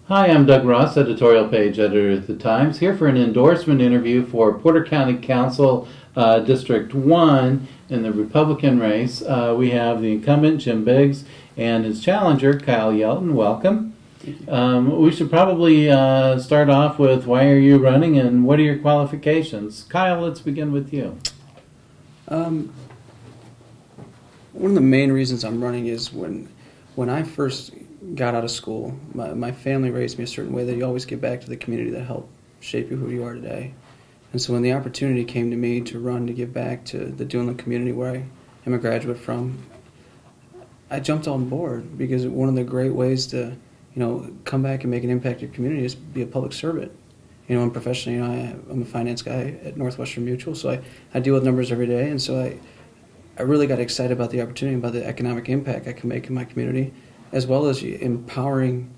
Hi, I'm Doug Ross, editorial page editor at the Times, here for an endorsement interview for Porter County Council District 1 in the Republican race. We have the incumbent, Jim Biggs, and his challenger, Kyle Yelton. Welcome. We should probably start off with why are you running and what are your qualifications? Kyle, let's begin with you. One of the main reasons I'm running is when I first got out of school, my family raised me a certain way that you always give back to the community that helped shape you who you are today. And so when the opportunity came to me to run to give back to the Duneland community where I am a graduate from, I jumped on board because one of the great ways to, come back and make an impact in your community is be a public servant. And professionally, I'm a finance guy at Northwestern Mutual, so I deal with numbers every day, and so I really got excited about the opportunity, about the economic impact I can make in my community, as well as empowering,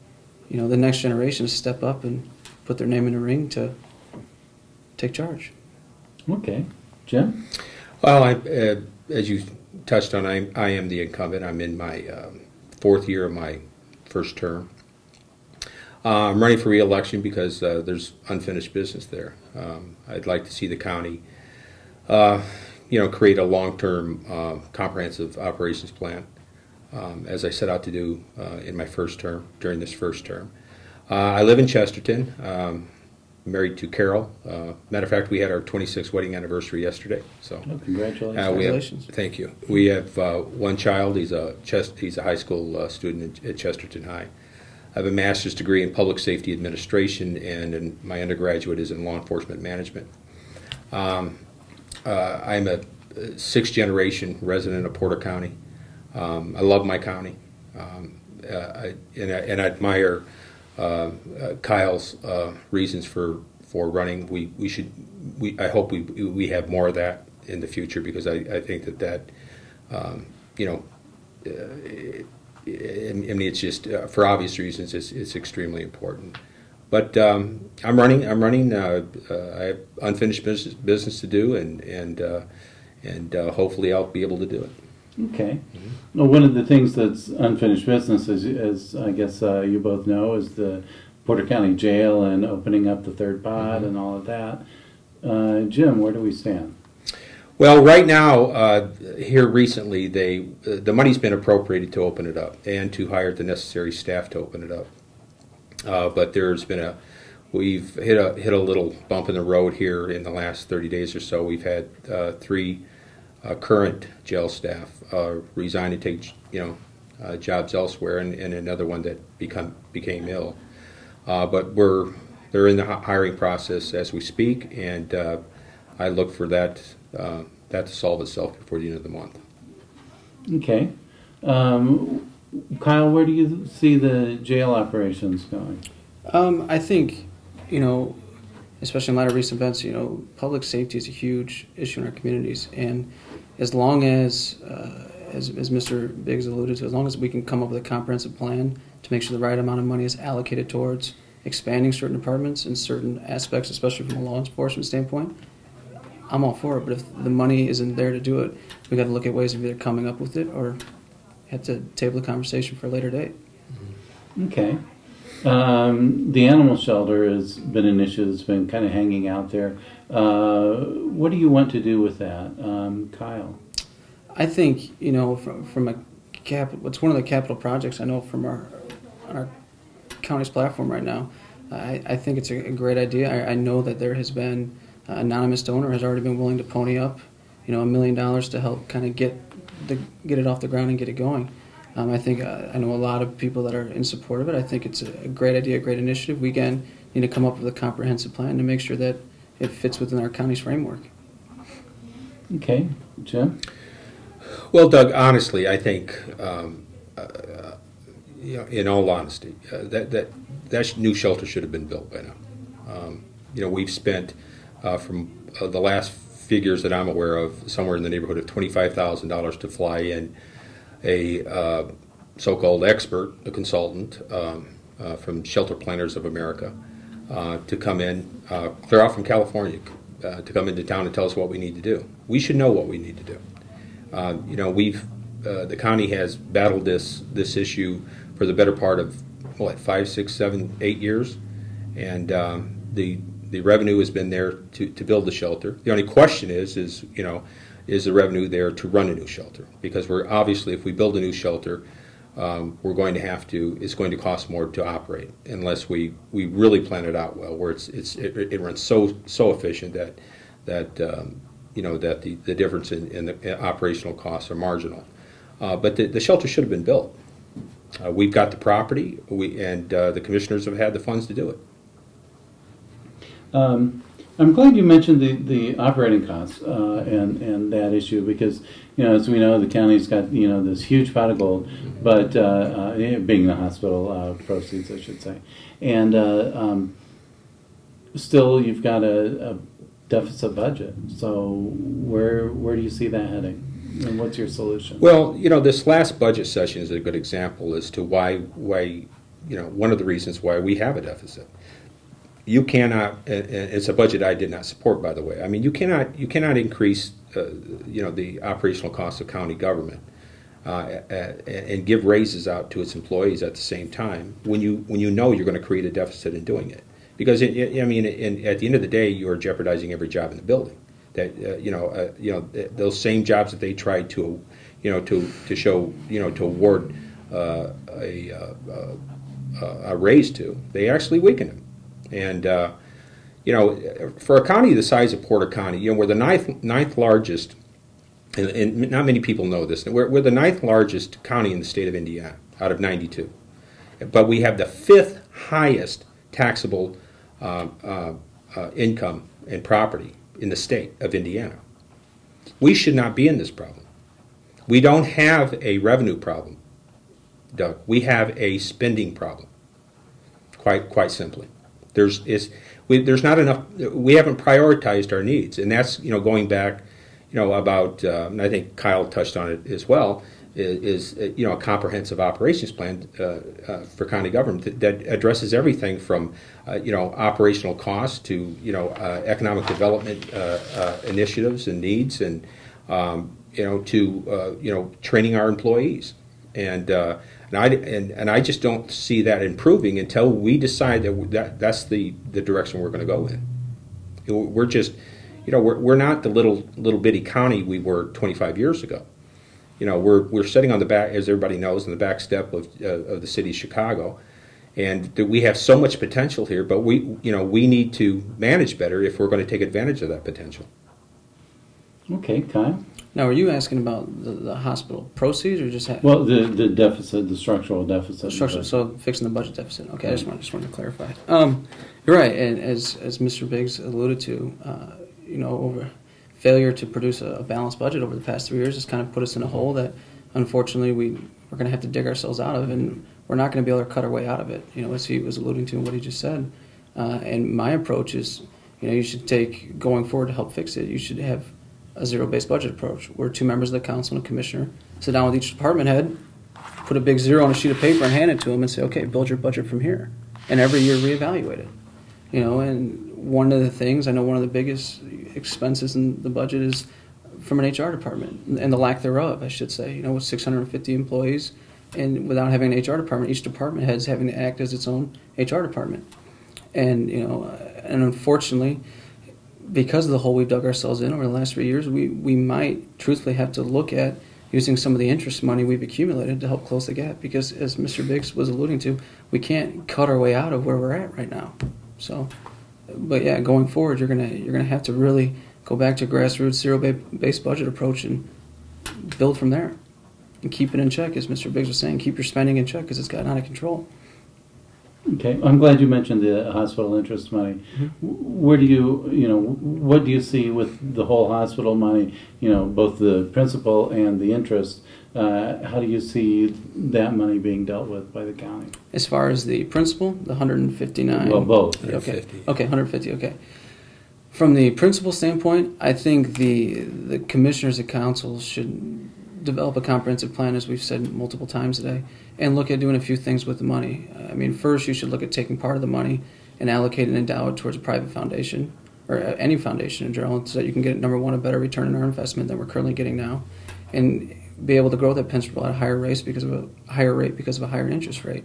the next generation to step up and put their name in the ring to take charge. Okay. Jim? Well, as you touched on, I am the incumbent. I'm in my fourth year of my first term. I'm running for re-election because there's unfinished business there. I'd like to see the county, create a long-term comprehensive operations plan, as I set out to do in my first term, during this first term. I live in Chesterton, married to Carol. Matter of fact, we had our 26th wedding anniversary yesterday. So, congratulations. Congratulations. Thank you. We have one child. He's a high school student at Chesterton High. I have a master's degree in public safety administration, and my undergraduate is in law enforcement management. I'm a sixth-generation resident of Porter County. I love my county, I admire Kyle's reasons for running. I hope we have more of that in the future, because I think that it's just for obvious reasons it's extremely important. But I'm running. I have unfinished business to do, and hopefully I'll be able to do it. Okay. Well, one of the things that's unfinished business, as I guess you both know, is the Porter County Jail and opening up the third pod and all of that. Jim, where do we stand? Well, right now, here recently, the money's been appropriated to open it up and to hire the necessary staff to open it up. But we've hit a little bump in the road here in the last 30 days or so. We've had three current jail staff resign and take jobs elsewhere, and another one that became ill. But they're in the hiring process as we speak, and I look for that to solve itself before the end of the month. Okay. Kyle, where do you see the jail operations going? I think, especially in light of recent events, public safety is a huge issue in our communities, and as long as Mr. Biggs alluded to, as long as we can come up with a comprehensive plan to make sure the right amount of money is allocated towards expanding certain departments and certain aspects, especially from a law enforcement standpoint, I'm all for it. But if the money isn't there to do it, we got to look at ways of either coming up with it or have to table the conversation for a later date. Okay. The animal shelter has been an issue that's been kind of hanging out there. What do you want to do with that, Kyle? I think from it's one of the capital projects I know from our county's platform right now. I think it's a great idea. I know that there has been an anonymous donor has already been willing to pony up, $1 million to help kind of get it off the ground and get it going. I think I know a lot of people that are in support of it. I think it's a great idea, a great initiative. We again need to come up with a comprehensive plan to make sure that it fits within our county's framework. Okay, Jim? Well, Doug, honestly, I think, in all honesty, that new shelter should have been built by now. We've spent, from the last figures that I'm aware of, somewhere in the neighborhood of $25,000 to fly in a so-called expert, a consultant from Shelter Planners of America, to come in, clear out from California, to come into town and tell us what we need to do. We should know what we need to do. The county has battled this issue for the better part of what, 5, 6, 7, 8 years, and the revenue has been there to build the shelter. The only question is the revenue there to run a new shelter? Because we're obviously, if we build a new shelter, we're going to have to. It's going to cost more to operate unless we really plan it out well, where it runs so efficient that the difference in the operational costs are marginal. But the shelter should have been built. We've got the property, and the commissioners have had the funds to do it. I'm glad you mentioned the operating costs and that issue, because as we know, the county's got this huge pot of gold, but being the hospital proceeds, I should say, and still you've got a deficit budget. So where do you see that heading, and what's your solution? Well, this last budget session is a good example as to why one of the reasons why we have a deficit. You cannot. It's a budget I did not support, by the way. I mean, you cannot increase the operational costs of county government and give raises out to its employees at the same time when you know you're going to create a deficit in doing it. Because at the end of the day, you are jeopardizing every job in the building. That those same jobs that they tried to award a raise to, they actually weaken them. And for a county the size of Porter County, we're the ninth largest, and not many people know this. We're the ninth largest county in the state of Indiana out of 92, but we have the 5th highest taxable income and property in the state of Indiana. We should not be in this problem. We don't have a revenue problem, Doug. We have a spending problem. Quite simply. There's not enough. We haven't prioritized our needs, and that's going back, about. And I think Kyle touched on it as well. Is a comprehensive operations plan for county government that addresses everything from operational costs to economic development initiatives and needs, and to training our employees. And I just don't see that improving until we decide that's the direction we're going to go in. We're just, we're not the little bitty county we were 25 years ago. We're sitting on the back, as everybody knows, on the back step of the city of Chicago, and we have so much potential here. But we need to manage better if we're going to take advantage of that potential. Okay, Kyle. Now, are you asking about the hospital proceeds, or just well, the deficit, the structural deficit? So fixing the budget deficit. Okay, I just wanted to clarify. You're right, and as Mr. Biggs alluded to, over failure to produce a balanced budget over the past 3 years has kind of put us in a hole that, unfortunately, we're going to have to dig ourselves out of, and we're not going to be able to cut our way out of it. As he was alluding to in what he just said. And my approach is, you should take going forward to help fix it. You should have a zero-based budget approach, where 2 members of the council and a commissioner sit down with each department head, put a big zero on a sheet of paper and hand it to them and say, okay, build your budget from here. And every year reevaluate it. And one of the things, I know one of the biggest expenses in the budget is from an HR department, and the lack thereof, I should say. With 650 employees, and without having an HR department, each department head is having to act as its own HR department. And, and unfortunately, because of the hole we've dug ourselves in over the last 3 years, we might truthfully have to look at using some of the interest money we've accumulated to help close the gap. Because as Mr. Biggs was alluding to, we can't cut our way out of where we're at right now. So, but yeah, going forward, you're gonna have to really go back to grassroots zero-based budget approach and build from there, and keep it in check, as Mr. Biggs was saying. Keep your spending in check because it's gotten out of control. Okay, I'm glad you mentioned the hospital interest money. Mm-hmm. Where do what do you see with the whole hospital money? Both the principal and the interest. How do you see that money being dealt with by the county? As far as the principal, the 159. Well, both. Okay, 150. Okay. From the principal standpoint, I think the commissioners and council should develop a comprehensive plan, as we've said multiple times today, and look at doing a few things with the money. First, you should look at taking part of the money and allocate and endow it towards a private foundation, or any foundation in general, so that you can get, number one, a better return on our investment than we're currently getting now, and be able to grow that principal at a higher rate because of a higher interest rate.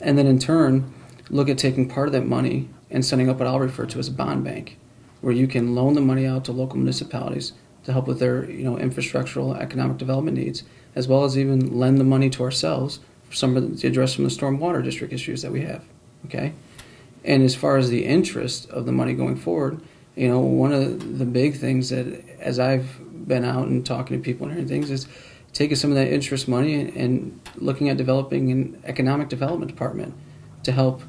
and then in turn look at taking part of that money and setting up what I'll refer to as a bond bank, where you can loan the money out to local municipalities to help with their infrastructural economic development needs, as well as even lend the money to ourselves for to address some of the stormwater district issues that we have. Okay, and as far as the interest of the money going forward, one of the big things that, as I've been out and talking to people and hearing things, is taking some of that interest money and looking at developing an economic development department to help,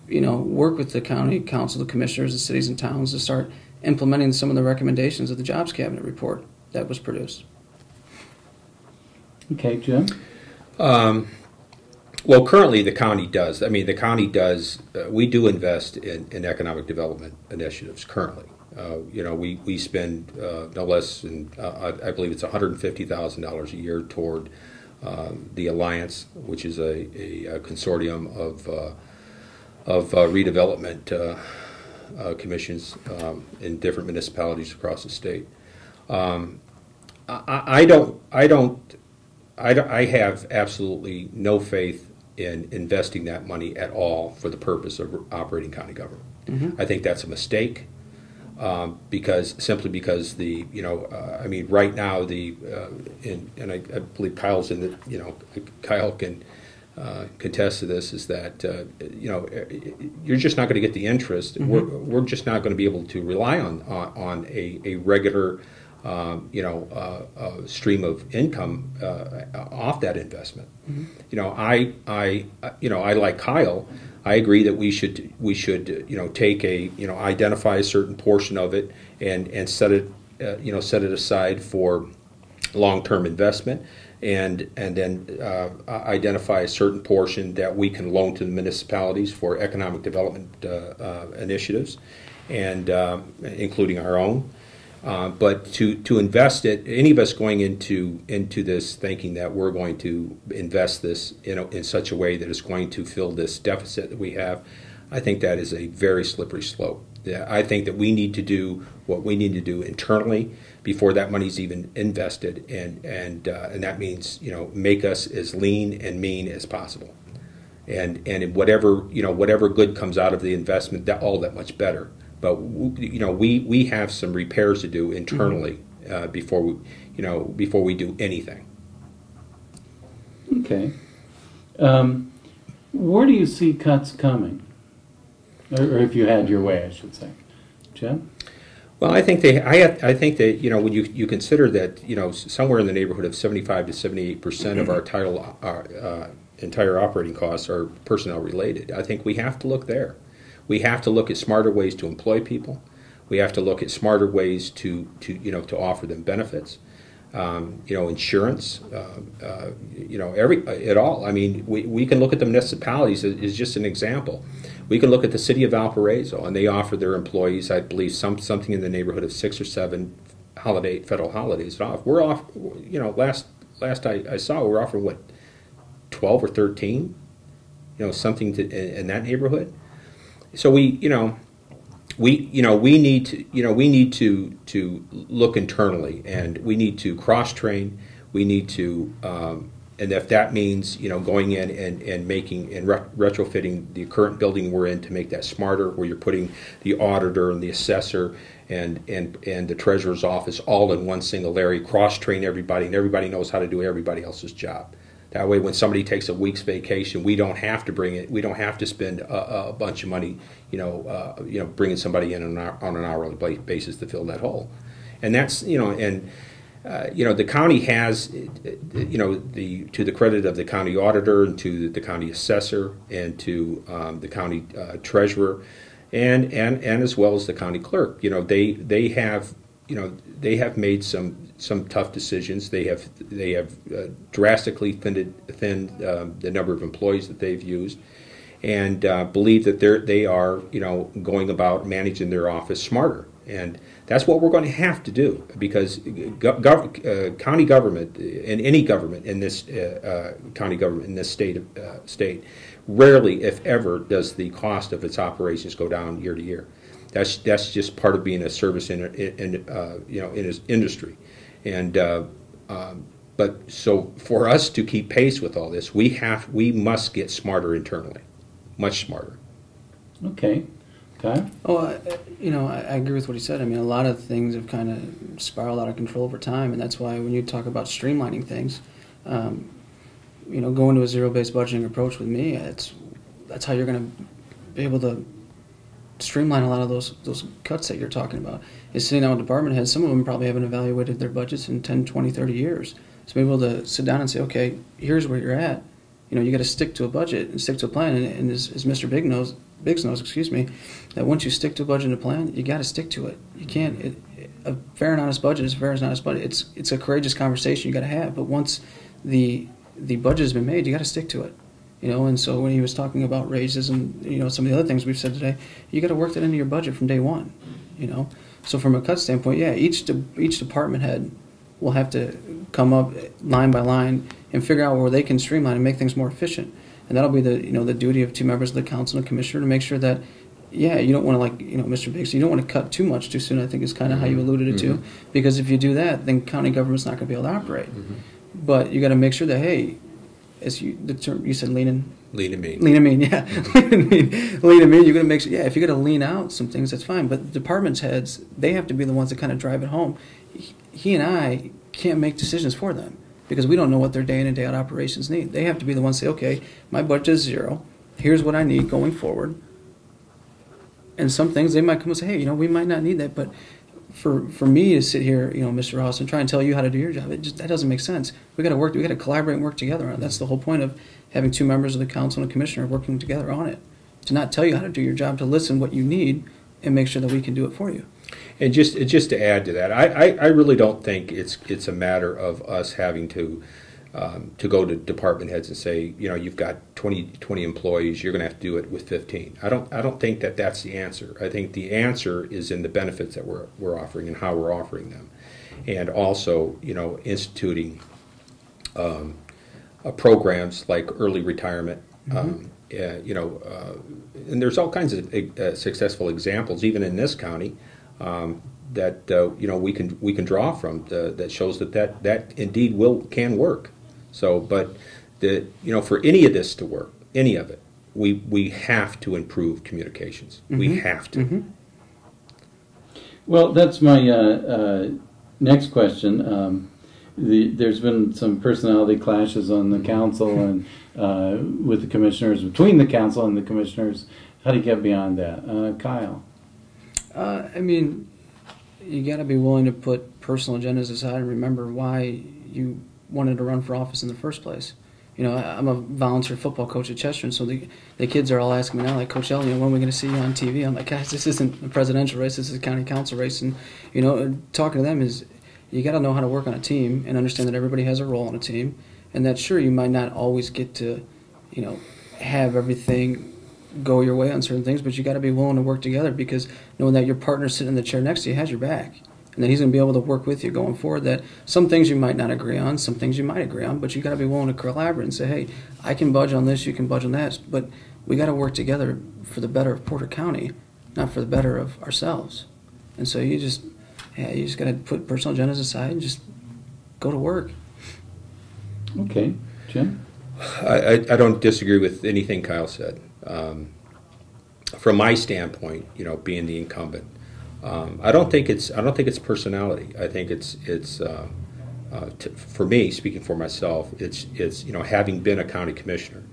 work with the county council, the commissioners, the cities and towns to start implementing some of the recommendations of the Jobs Cabinet report that was produced. Okay, Jim? Well, currently the county does. We do invest in economic development initiatives currently. We spend no less than, I believe it's $150,000 a year toward the Alliance, which is a consortium of redevelopment commissions in different municipalities across the state. I have absolutely no faith in investing that money at all for the purpose of operating county government. Mm-hmm. I think that's a mistake because right now and I believe Kyle's in the Kyle can contest to this, is that you're just not going to get the interest. Mm-hmm. We're just not going to be able to rely on a regular stream of income off that investment. Mm-hmm. I like Kyle. I agree that we should take identify a certain portion of it and set it aside for long-term investment, and then identify a certain portion that we can loan to the municipalities for economic development initiatives, and including our own. But to invest it, any of us going into this thinking that we're going to invest this in such a way that it's going to fill this deficit that we have, I think that is a very slippery slope. I think that we need to do what we need to do internally before that money's even invested, and that means make us as lean and mean as possible, and whatever good comes out of the investment, that much better. But we have some repairs to do internally before we do anything. Okay. Where do you see cuts coming, or if you had your way, I should say, Jim? Well, I think that when you consider that somewhere in the neighborhood of 75 to 78% of our entire operating costs are personnel related, I think we have to look there. We have to look at smarter ways to employ people. We have to look at smarter ways to offer them benefits, insurance, it all. I mean, we can look at the municipalities as just an example. We can look at the city of Valparaiso, and they offer their employees, I believe, something in the neighborhood of 6 or 7 federal holidays off. We're off. Last I saw, we're offering 12 or 13, something in that neighborhood. So we need to look internally, and we need to cross train. We need to, and if that means going in and making and retrofitting the current building we're in to make that smarter, where you're putting the auditor and the assessor and the treasurer's office all in one single area, cross train everybody, and everybody knows how to do everybody else's job. That way, when somebody takes a week's vacation, we don't have to bring it. We don't have to spend a bunch of money, bringing somebody in on an hourly basis to fill that hole. And that's the county has, to the credit of the county auditor and to the county assessor and to the county treasurer, and as well as the county clerk, they have made some tough decisions. They have drastically thinned the number of employees that they've used, and believe that they are going about managing their office smarter. And that's what we're going to have to do, because county government and any government in this county government in this state rarely, if ever, does the cost of its operations go down year to year. That's just part of being a service in his industry. And but so for us to keep pace with all this, we must get smarter internally. much smarter. Okay. Kyle? Oh, I agree with what he said. I mean, a lot of things have kind of spiraled out of control over time, and that's why when you talk about streamlining things, going to a zero-based budgeting approach with me, that's how you're going to be able to streamline a lot of those cuts that you're talking about. Is sitting down with department heads. Some of them probably haven't evaluated their budgets in 10, 20, 30 years. So be able to sit down and say, okay, here's where you're at. You got to stick to a budget and stick to a plan. And as Mr. Biggs knows, that once you stick to a budget and a plan, you got to stick to it. You can't. A fair and honest budget is a fair and honest budget. It's a courageous conversation you got to have. But once the budget has been made, you got to stick to it. And so when he was talking about raises and some of the other things we've said today, you got to work that into your budget from day one. So from a cut standpoint, yeah, each department head will have to come up line by line and figure out where they can streamline and make things more efficient. And that'll be the duty of two members of the council and commissioner to make sure that, yeah, you don't want to Mr. Biggs, you don't want to cut too much too soon. I think is kind of how you alluded it to, because if you do that, then county government's not going to be able to operate. But you got to make sure that, hey, as the term you said, lean and mean. Lean and mean, yeah. Lean and mean. You're going to make sure, yeah. If you got to lean out some things, that's fine. But the department's heads, they have to be the ones that kind of drive it home. He and I can't make decisions for them because we don't know what their day in and day out operations need. They have to be the ones to say, okay, my budget is zero. Here's what I need going forward. And some things they might come and say, hey, we might not need that, but for me to sit here, Mr. Ross, and try and tell you how to do your job, that doesn't make sense. We got to work. We got to collaborate and work together on it. That's the whole point of having two members of the council and a commissioner working together on it. To not tell you how to do your job, to listen what you need and make sure that we can do it for you. And just to add to that, I really don't think it's a matter of us having to go to department heads and say, you've got 20 employees, you're going to have to do it with 15. I don't think that's the answer. I think the answer is in the benefits that we're offering and how we're offering them, and also instituting programs like early retirement. And there's all kinds of successful examples, even in this county, that we can draw from that shows that indeed can work. So, but for any of this to work, any of it, we have to improve communications. We have to. Well, that's my next question. There's been some personality clashes on the council and with the commissioners, between the council and the commissioners. How do you get beyond that? Kyle? I mean, you got to be willing to put personal agendas aside and remember why you wanted to run for office in the first place. I'm a volunteer football coach at Chester, and so the kids are all asking me now, like, Coach Yelton, when are we going to see you on TV? I'm like, guys, this isn't a presidential race, this is a county council race. And, talking to them is you got to know how to work on a team and understand that everybody has a role on a team, and that, sure, you might not always get to, have everything go your way on certain things, but you got to be willing to work together, because knowing that your partner sitting in the chair next to you has your back, and that he's going to be able to work with you going forward. That some things you might not agree on, some things you might agree on, but you got to be willing to collaborate and say, hey, I can budge on this, you can budge on that, but we got to work together for the better of Porter County, not for the better of ourselves. And so you just got to put personal agendas aside and just go to work. Okay, Jim? I don't disagree with anything Kyle said. From my standpoint, being the incumbent, I don't think it's personality. I think it's for me, speaking for myself, it's having been a county commissioner,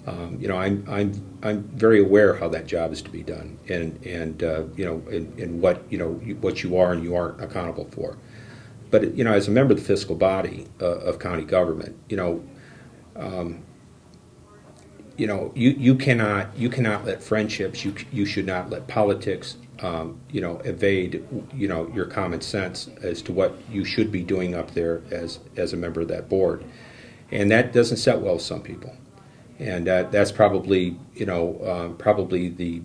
I'm very aware how that job is to be done, and what you are and you aren't accountable for. But as a member of the fiscal body of county government, you cannot let friendships, you should not let politics, evade, your common sense as to what you should be doing up there as a member of that board, and that doesn't set well with some people, and that's probably the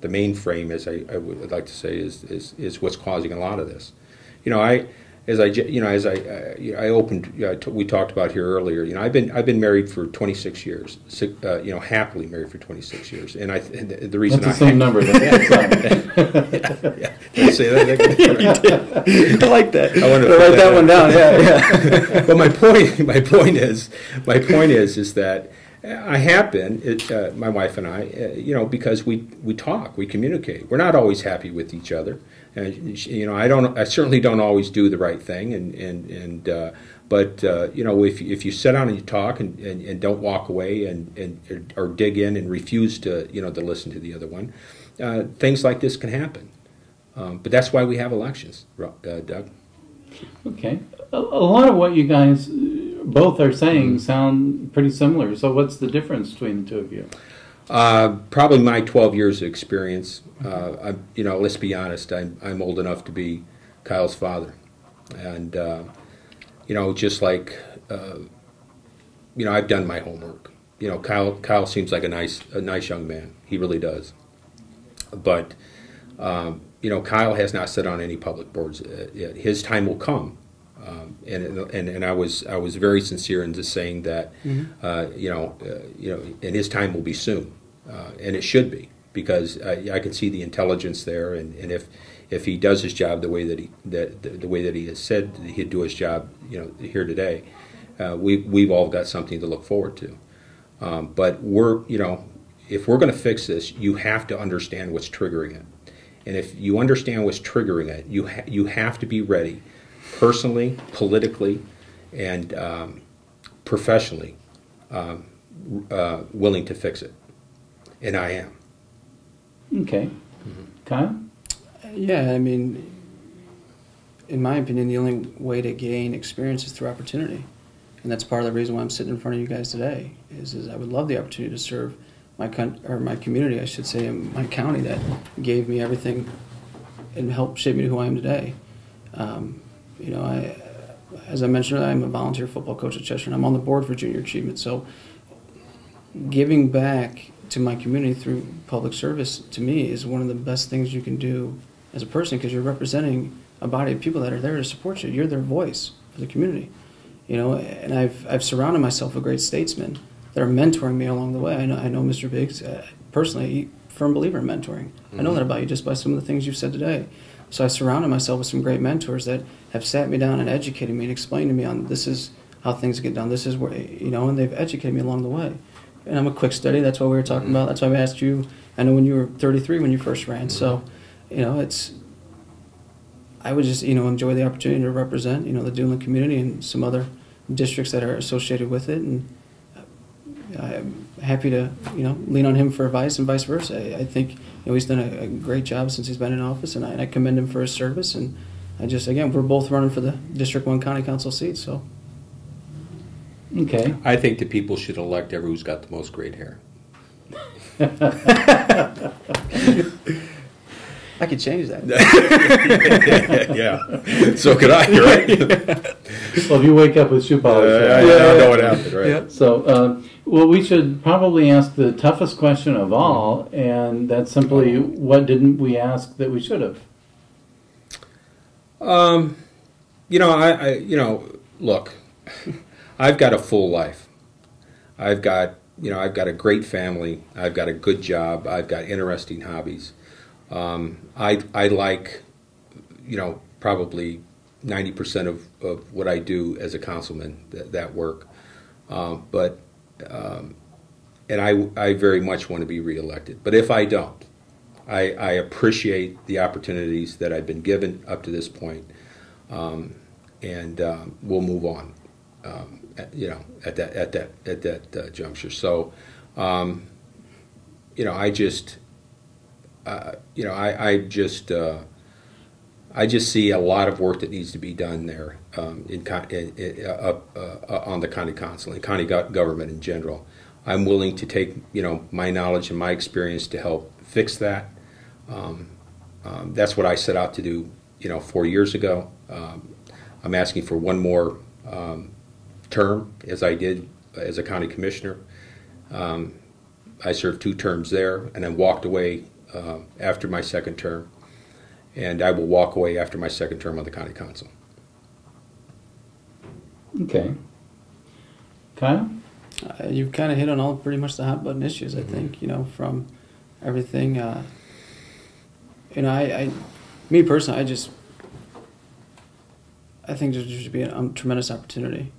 main frame, as I would like to say, is what's causing a lot of this. We talked about here earlier. I've been married for 26 years. Happily married for 26 years, and the reason that's the same number. Yeah. Did I say that? I like that. I want to write that one down. Yeah. But my point is that I have been, my wife and I, because we talk, we communicate. We're not always happy with each other. I certainly don't always do the right thing, but if you sit down and you talk and don't walk away or dig in and refuse to listen to the other one, things like this can happen. But that's why we have elections, Doug. Okay. A lot of what you guys both are saying sound pretty similar. So what's the difference between the two of you? Probably my 12 years of experience. Let's be honest. I'm old enough to be Kyle's father, and just like I've done my homework. Kyle seems like a nice young man. He really does. But Kyle has not sat on any public boards yet. His time will come. And I was very sincere in just saying that, and his time will be soon, and it should be, because I can see the intelligence there, and if he does his job the way that he has said that he'd do his job, here today, we've all got something to look forward to. But if we're going to fix this, you have to understand what's triggering it, and if you understand what's triggering it, you have to be ready. Personally, politically, and professionally, willing to fix it, and I am. Okay, Kyle? Yeah, I mean, in my opinion, the only way to gain experience is through opportunity, and that's part of the reason why I'm sitting in front of you guys today. Is I would love the opportunity to serve my community, I should say, and my county that gave me everything and helped shape me to who I am today. As I mentioned, I'm a volunteer football coach at Cheshire, and I'm on the board for Junior Achievement. So giving back to my community through public service, to me, is one of the best things you can do as a person, because you're representing a body of people that are there to support you. You're their voice for the community. And I've surrounded myself with great statesmen that are mentoring me along the way. I know Mr. Biggs, personally, firm believer in mentoring. I know that about you just by some of the things you've said today. So I surrounded myself with some great mentors that have sat me down and educated me and explained to me on this is how things get done. This is where, and they've educated me along the way. And I'm a quick study. That's what we were talking about. That's why I asked you. I know when you were 33 when you first ran. So, I would just, enjoy the opportunity to represent, the Duneland community and some other districts that are associated with it. And I'm happy to, lean on him for advice and vice versa. I think he's done a great job since he's been in office, and I commend him for his service. And we're both running for the District 1 County Council seat. So, okay. I think the people should elect everyone who's got the most great hair. I could change that. Yeah. So could I, right? Well, if you wake up with shoe polish. I know what happened, right? Yeah. So, we should probably ask the toughest question of all, and that's simply, what didn't we ask that we should have? Look, I've got a full life. I've got a great family. I've got a good job. I've got interesting hobbies. I like, probably 90% of what I do as a councilman, that work. And I very much want to be reelected. But if I don't, I appreciate the opportunities that I've been given up to this point, and we'll move on. At that juncture. So, I just see a lot of work that needs to be done there on the county council and county government in general. I'm willing to take my knowledge and my experience to help fix that. That's what I set out to do 4 years ago. I'm asking for one more term, as I did as a county commissioner. I served 2 terms there, and then walked away after my second term. And I will walk away after my second term on the county council. Okay. Kyle? You've kind of hit on all pretty much the hot button issues, I think, from everything. Me personally, I think there should be a tremendous opportunity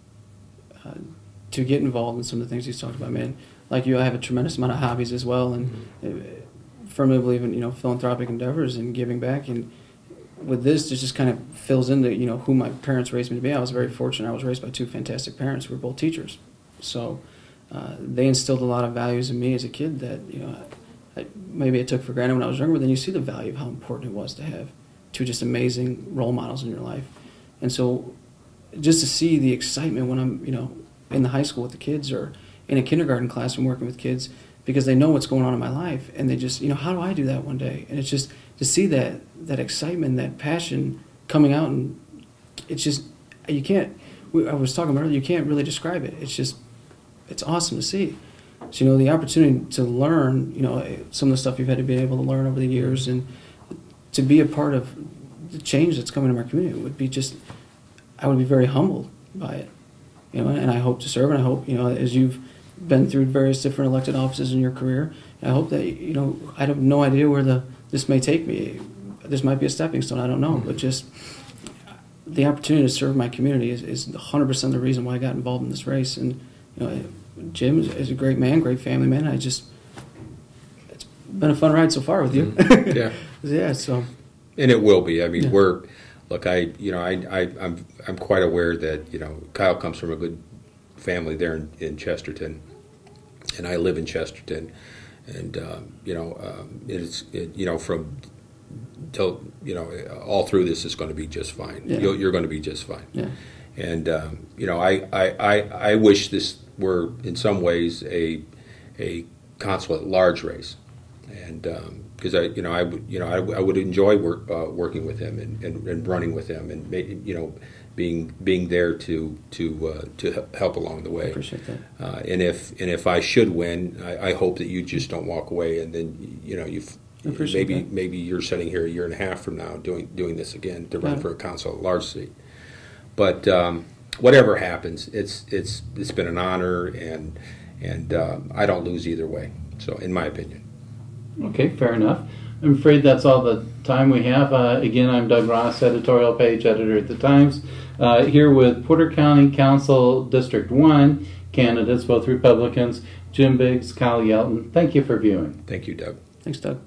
to get involved in some of the things he's talked about, man. like you, I have a tremendous amount of hobbies as well, and firmly believe in philanthropic endeavors and giving back. And with this, it just kind of fills into who my parents raised me to be. I was very fortunate. I was raised by two fantastic parents who were both teachers, so they instilled a lot of values in me as a kid that maybe I took for granted when I was younger. But then you see the value of how important it was to have two just amazing role models in your life, and so just to see the excitement when I'm in the high school with the kids or in a kindergarten classroom working with kids, because they know what's going on in my life, and they just, how do I do that one day? And it's just to see that excitement, that passion coming out, and it's just, you can't, I was talking about earlier, you can't really describe it. It's awesome to see. So, the opportunity to learn, some of the stuff you've had to be able to learn over the years, and to be a part of the change that's coming in our community would be just, I would be very humbled by it, and I hope to serve, and I hope, as you've been through various different elected offices in your career, I hope that, I have no idea where this may take me. This might be a stepping stone, I don't know, but just the opportunity to serve my community is 100% the reason why I got involved in this race. And, Jim is a great man, great family man. It's been a fun ride so far with you. Yeah. Yeah, so. And it will be. I mean, I'm quite aware that, Kyle comes from a good family there in Chesterton, and I live in Chesterton, and from till all through this is going to be just fine. Yeah. You're going to be just fine. Yeah. And I wish this were in some ways a consul at large race, and because I would enjoy working with him and running with him, and being there to help along the way. I appreciate that. And if I should win, I hope that you just don't walk away, and then maybe you're sitting here a year and a half from now doing this again to run for a consul at large seat. But whatever happens, it's been an honor, and I don't lose either way. So, in my opinion. Okay, fair enough. I'm afraid that's all the time we have. Again, I'm Doug Ross, editorial page editor at the Times, here with Porter County Council District 1 candidates, both Republicans, Jim Biggs, Kyle Yelton. Thank you for viewing. Thank you, Doug. Thanks, Doug.